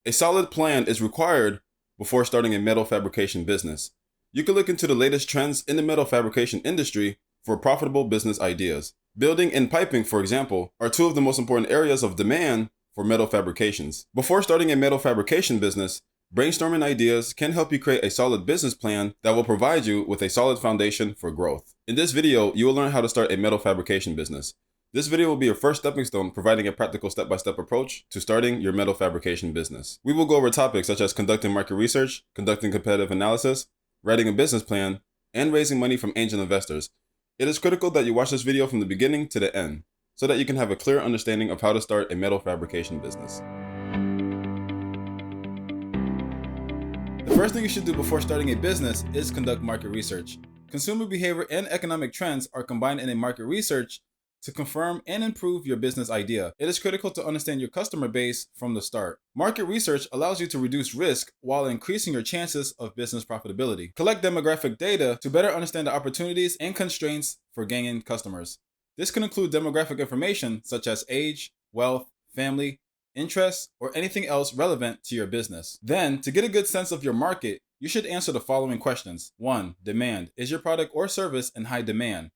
A solid plan is required before starting a metal fabrication business. You can look into the latest trends in the metal fabrication industry for profitable business ideas. Building and piping, for example, are two of the most important areas of demand for metal fabrications. Before starting a metal fabrication business, brainstorming ideas can help you create a solid business plan that will provide you with a solid foundation for growth. In this video, you will learn how to start a metal fabrication business. This video will be your first stepping stone, providing a practical step-by-step approach to starting your metal fabrication business. We will go over topics such as conducting market research, conducting competitive analysis, writing a business plan, and raising money from angel investors. It is critical that you watch this video from the beginning to the end, so that you can have a clear understanding of how to start a metal fabrication business. The first thing you should do before starting a business is conduct market research. Consumer behavior and economic trends are combined in a market research to confirm and improve your business idea. It is critical to understand your customer base from the start. Market research allows you to reduce risk while increasing your chances of business profitability. Collect demographic data to better understand the opportunities and constraints for gaining customers. This can include demographic information such as age, wealth, family, interests, or anything else relevant to your business. Then, to get a good sense of your market, you should answer the following questions. 1. Demand. Is your product or service in high demand?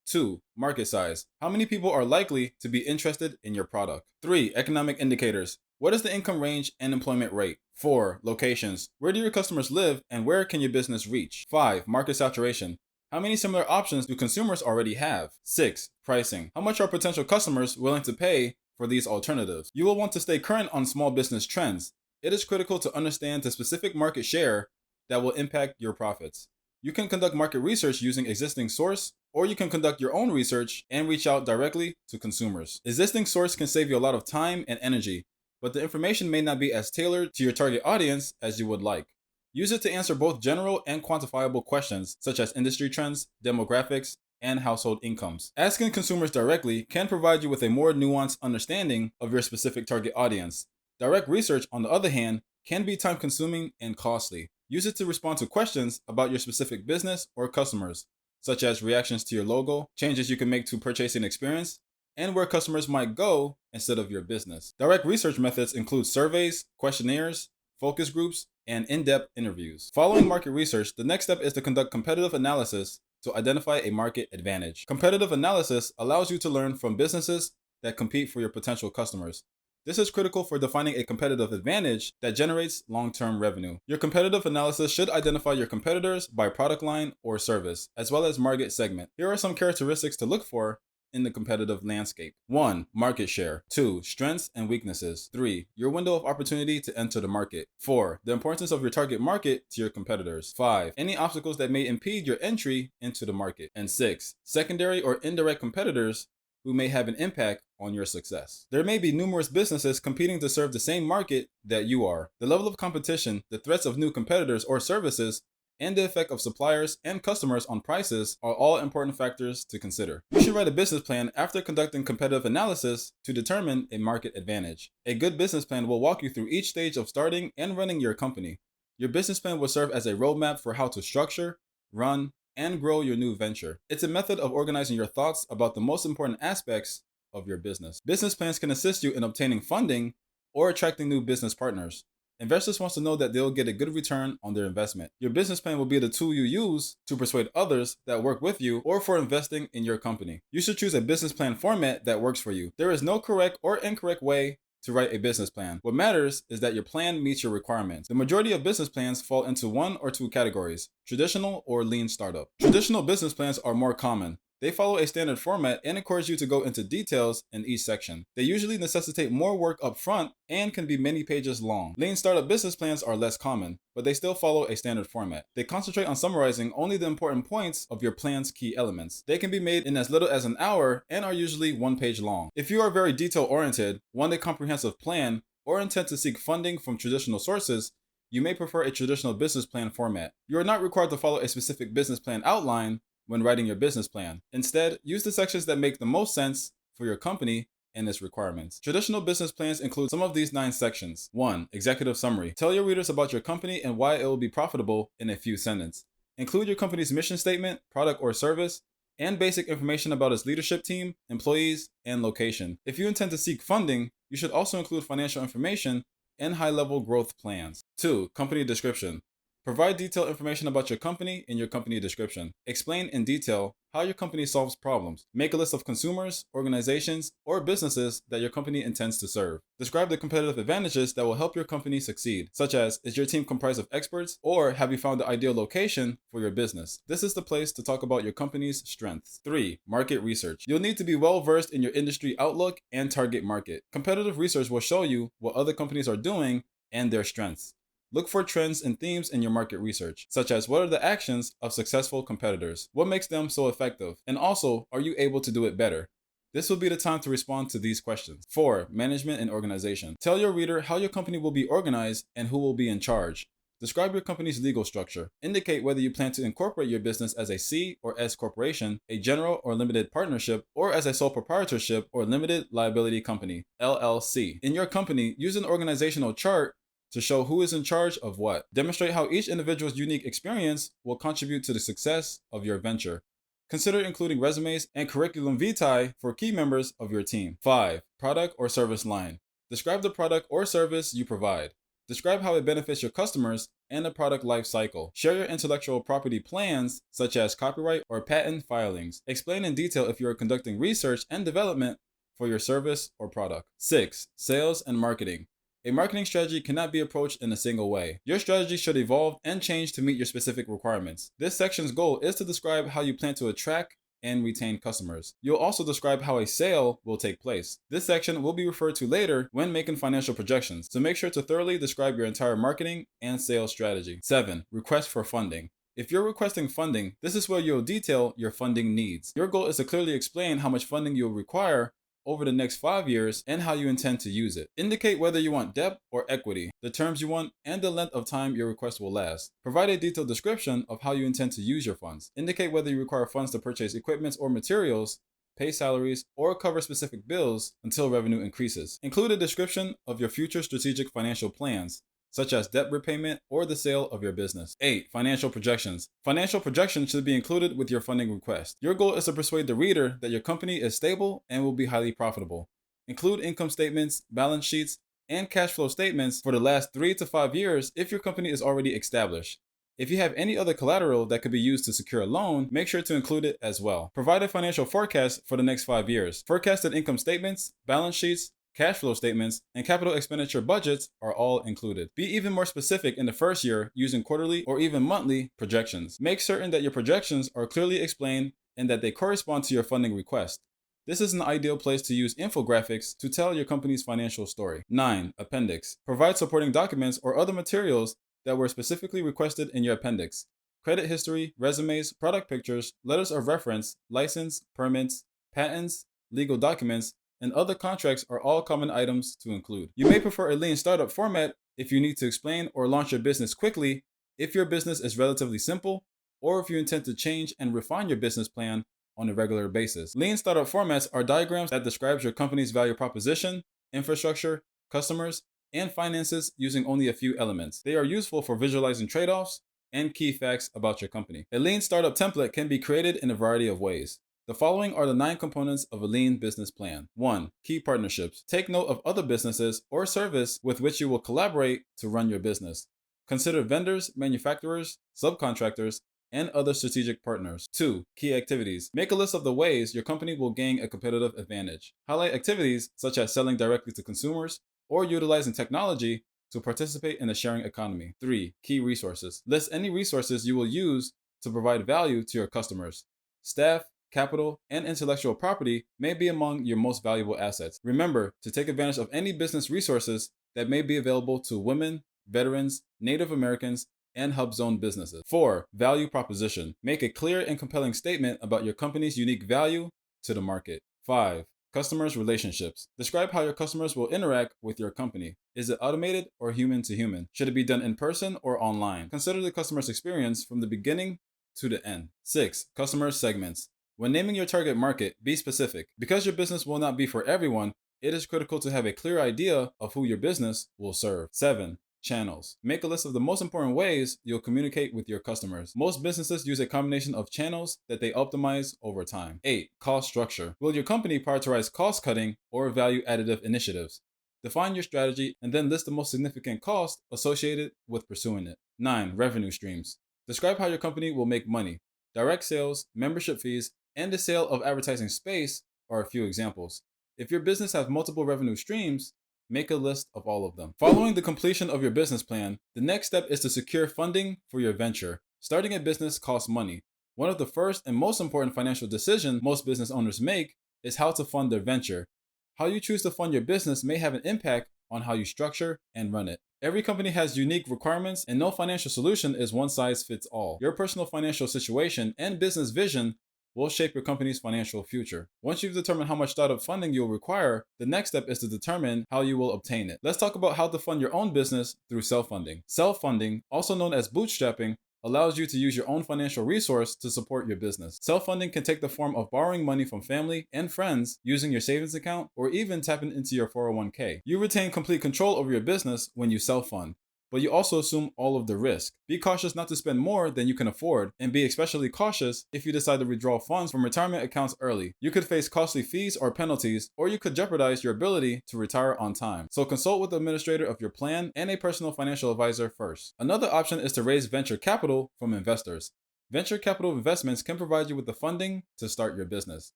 2. Market size. How many people are likely to be interested in your product? 3. Economic indicators. What is the income range and employment rate? 4. Locations. Where do your customers live and where can your business reach? 5. Market saturation. How many similar options do consumers already have? 6. Pricing. How much are potential customers willing to pay for these alternatives? You will want to stay current on small business trends. It is critical to understand the specific market share that will impact your profits. You can conduct market research using existing source, or you can conduct your own research and reach out directly to consumers. Existing source can save you a lot of time and energy, but the information may not be as tailored to your target audience as you would like. Use it to answer both general and quantifiable questions such as industry trends, demographics, and household incomes. Asking consumers directly can provide you with a more nuanced understanding of your specific target audience. Direct research, on the other hand, can be time-consuming and costly. Use it to respond to questions about your specific business or customers, such as reactions to your logo, changes you can make to purchasing experience, and where customers might go instead of your business. Direct research methods include surveys, questionnaires, focus groups, and in-depth interviews. Following market research, the next step is to conduct competitive analysis to identify a market advantage. Competitive analysis allows you to learn from businesses that compete for your potential customers. This is critical for defining a competitive advantage that generates long-term revenue. Your competitive analysis should identify your competitors by product line or service, as well as market segment. Here are some characteristics to look for in the competitive landscape. 1. Market share. 2. Strengths and weaknesses. 3. Your window of opportunity to enter the market. 4. The importance of your target market to your competitors. 5. Any obstacles that may impede your entry into the market. And 6. Secondary or indirect competitors who may have an impact on your success. There may be numerous businesses competing to serve the same market that you are. The level of competition, the threats of new competitors or services, and the effect of suppliers and customers on prices are all important factors to consider. You should write a business plan after conducting competitive analysis to determine a market advantage. A good business plan will walk you through each stage of starting and running your company. Your business plan will serve as a roadmap for how to structure, run, and grow your new venture. It's a method of organizing your thoughts about the most important aspects of your business. Business plans can assist you in obtaining funding or attracting new business partners. Investors want to know that they'll get a good return on their investment. Your business plan will be the tool you use to persuade others that work with you or for investing in your company. You should choose a business plan format that works for you. There is no correct or incorrect way to write a business plan. What matters is that your plan meets your requirements. The majority of business plans fall into one or two categories: traditional or lean startup. Traditional business plans are more common. They follow a standard format and encourage you to go into details in each section. They usually necessitate more work up front and can be many pages long. Lean startup business plans are less common, but they still follow a standard format. They concentrate on summarizing only the important points of your plan's key elements. They can be made in as little as an hour and are usually one page long. If you are very detail-oriented, want a comprehensive plan, or intend to seek funding from traditional sources, you may prefer a traditional business plan format. You are not required to follow a specific business plan outline when writing your business plan. Instead, use the sections that make the most sense for your company and its requirements. Traditional business plans include some of these 9 sections. 1. Executive summary. Tell your readers about your company and why it will be profitable in a few sentences. Include your company's mission statement, product or service, and basic information about its leadership team, employees, and location. If you intend to seek funding, you should also include financial information and high-level growth plans. 2. Company description. Provide detailed information about your company in your company description. Explain in detail how your company solves problems. Make a list of consumers, organizations, or businesses that your company intends to serve. Describe the competitive advantages that will help your company succeed, such as, is your team comprised of experts, or have you found the ideal location for your business? This is the place to talk about your company's strengths. 3. Market research. You'll need to be well versed in your industry outlook and target market. Competitive research will show you what other companies are doing and their strengths. Look for trends and themes in your market research, such as what are the actions of successful competitors? What makes them so effective? And also, are you able to do it better? This will be the time to respond to these questions. 4. Management and organization. Tell your reader how your company will be organized and who will be in charge. Describe your company's legal structure. Indicate whether you plan to incorporate your business as a C or S corporation, a general or limited partnership, or as a sole proprietorship or limited liability company, LLC. In your company, use an organizational chart to show who is in charge of what. Demonstrate how each individual's unique experience will contribute to the success of your venture. Consider including resumes and curriculum vitae for key members of your team. 5. Product or service line. Describe the product or service you provide. Describe how it benefits your customers and the product life cycle. Share your intellectual property plans, such as copyright or patent filings. Explain in detail if you are conducting research and development for your service or product. 6. Sales and marketing. A marketing strategy cannot be approached in a single way. Your strategy should evolve and change to meet your specific requirements. This section's goal is to describe how you plan to attract and retain customers. You'll also describe how a sale will take place. This section will be referred to later when making financial projections, so make sure to thoroughly describe your entire marketing and sales strategy. 7. Request for funding. If you're requesting funding, this is where you'll detail your funding needs. Your goal is to clearly explain how much funding you'll require over the next 5 years and how you intend to use it. Indicate whether you want debt or equity, the terms you want, and the length of time your request will last. Provide a detailed description of how you intend to use your funds. Indicate whether you require funds to purchase equipment or materials, pay salaries, or cover specific bills until revenue increases. Include a description of your future strategic financial plans, such as debt repayment or the sale of your business. 8. Financial projections. Financial projections should be included with your funding request. Your goal is to persuade the reader that your company is stable and will be highly profitable. Include income statements, balance sheets, and cash flow statements for the last 3 to 5 years if your company is already established. If you have any other collateral that could be used to secure a loan, make sure to include it as well. Provide a financial forecast for the next 5 years. Forecasted income statements, balance sheets, cash flow statements, and capital expenditure budgets are all included. Be even more specific in the first year using quarterly or even monthly projections. Make certain that your projections are clearly explained and that they correspond to your funding request. This is an ideal place to use infographics to tell your company's financial story. 9. Appendix. Provide supporting documents or other materials that were specifically requested in your appendix. Credit history, resumes, product pictures, letters of reference, license, permits, patents, legal documents, and other contracts are all common items to include. You may prefer a lean startup format if you need to explain or launch your business quickly, if your business is relatively simple, or if you intend to change and refine your business plan on a regular basis. Lean startup formats are diagrams that describes your company's value proposition, infrastructure, customers, and finances using only a few elements. They are useful for visualizing trade-offs and key facts about your company. A lean startup template can be created in a variety of ways. The following are the 9 components of a lean business plan. 1. Key partnerships. Take note of other businesses or service with which you will collaborate to run your business. Consider vendors, manufacturers, subcontractors, and other strategic partners. 2. Key activities. Make a list of the ways your company will gain a competitive advantage. Highlight activities such as selling directly to consumers or utilizing technology to participate in the sharing economy. 3. Key resources. List any resources you will use to provide value to your customers. Staff, capital, and intellectual property may be among your most valuable assets. Remember to take advantage of any business resources that may be available to women, veterans, Native Americans, and hub zone businesses. 4. Value proposition. Make a clear and compelling statement about your company's unique value to the market. 5. Customers' relationships. Describe how your customers will interact with your company. Is it automated or human to human? Should it be done in person or online? Consider the customer's experience from the beginning to the end. 6. Customer segments. When naming your target market, be specific. Because your business will not be for everyone, it is critical to have a clear idea of who your business will serve. 7. Channels. Make a list of the most important ways you'll communicate with your customers. Most businesses use a combination of channels that they optimize over time. 8. Cost structure. Will your company prioritize cost cutting or value additive initiatives? Define your strategy and then list the most significant costs associated with pursuing it. 9. Revenue streams. Describe how your company will make money. Direct sales, membership fees, and the sale of advertising space are a few examples. If your business has multiple revenue streams, make a list of all of them. Following the completion of your business plan, the next step is to secure funding for your venture. Starting a business costs money. One of the first and most important financial decisions most business owners make is how to fund their venture. How you choose to fund your business may have an impact on how you structure and run it. Every company has unique requirements, and no financial solution is one size fits all. Your personal financial situation and business vision will shape your company's financial future. Once you've determined how much startup funding you'll require, the next step is to determine how you will obtain it. Let's talk about how to fund your own business through self-funding. Self-funding, also known as bootstrapping, allows you to use your own financial resource to support your business. Self-funding can take the form of borrowing money from family and friends, using your savings account, or even tapping into your 401k. You retain complete control over your business when you self-fund, but you also assume all of the risk. Be cautious not to spend more than you can afford, and be especially cautious if you decide to withdraw funds from retirement accounts early. You could face costly fees or penalties, or you could jeopardize your ability to retire on time. So consult with the administrator of your plan and a personal financial advisor first. Another option is to raise venture capital from investors. Venture capital investments can provide you with the funding to start your business.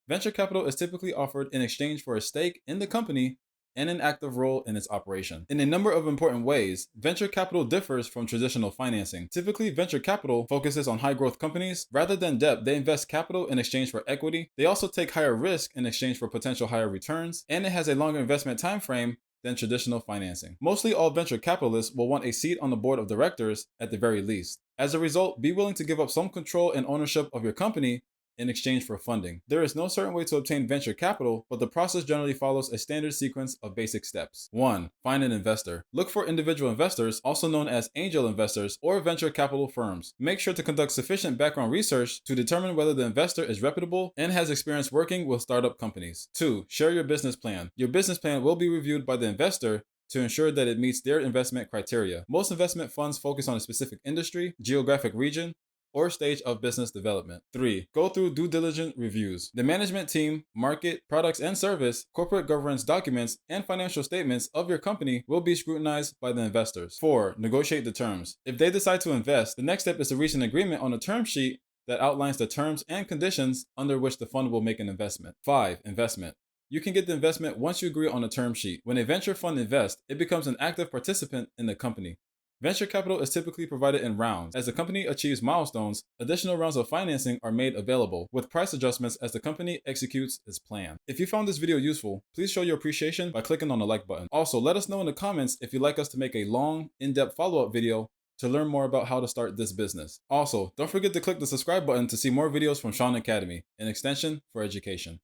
Venture capital is typically offered in exchange for a stake in the company and an active role in its operation. In a number of important ways, venture capital differs from traditional financing. Typically, venture capital focuses on high growth companies. Rather than debt, they invest capital in exchange for equity. They also take higher risk in exchange for potential higher returns, and it has a longer investment time frame than traditional financing. Mostly all venture capitalists will want a seat on the board of directors at the very least. As a result, be willing to give up some control and ownership of your company in exchange for funding. There is no certain way to obtain venture capital, but the process generally follows a standard sequence of basic steps. 1. Find an investor. Look for individual investors, also known as angel investors or venture capital firms. Make sure to conduct sufficient background research to determine whether the investor is reputable and has experience working with startup companies. 2. Share your business plan. Your business plan will be reviewed by the investor to ensure that it meets their investment criteria. Most investment funds focus on a specific industry, geographic region, or stage of business development. 3. Go through due diligence reviews. The management team, market, products and service, corporate governance documents, and financial statements of your company will be scrutinized by the investors. 4. Negotiate the terms. If they decide to invest, the next step is to reach an agreement on a term sheet that outlines the terms and conditions under which the fund will make an investment. 5. Investment. You can get the investment once you agree on a term sheet. When a venture fund invests, it becomes an active participant in the company. Venture capital is typically provided in rounds. As the company achieves milestones, additional rounds of financing are made available, with price adjustments as the company executes its plan. If you found this video useful, please show your appreciation by clicking on the like button. Also, let us know in the comments if you'd like us to make a long, in-depth follow-up video to learn more about how to start this business. Also, don't forget to click the subscribe button to see more videos from Shaun Academy, an extension for education.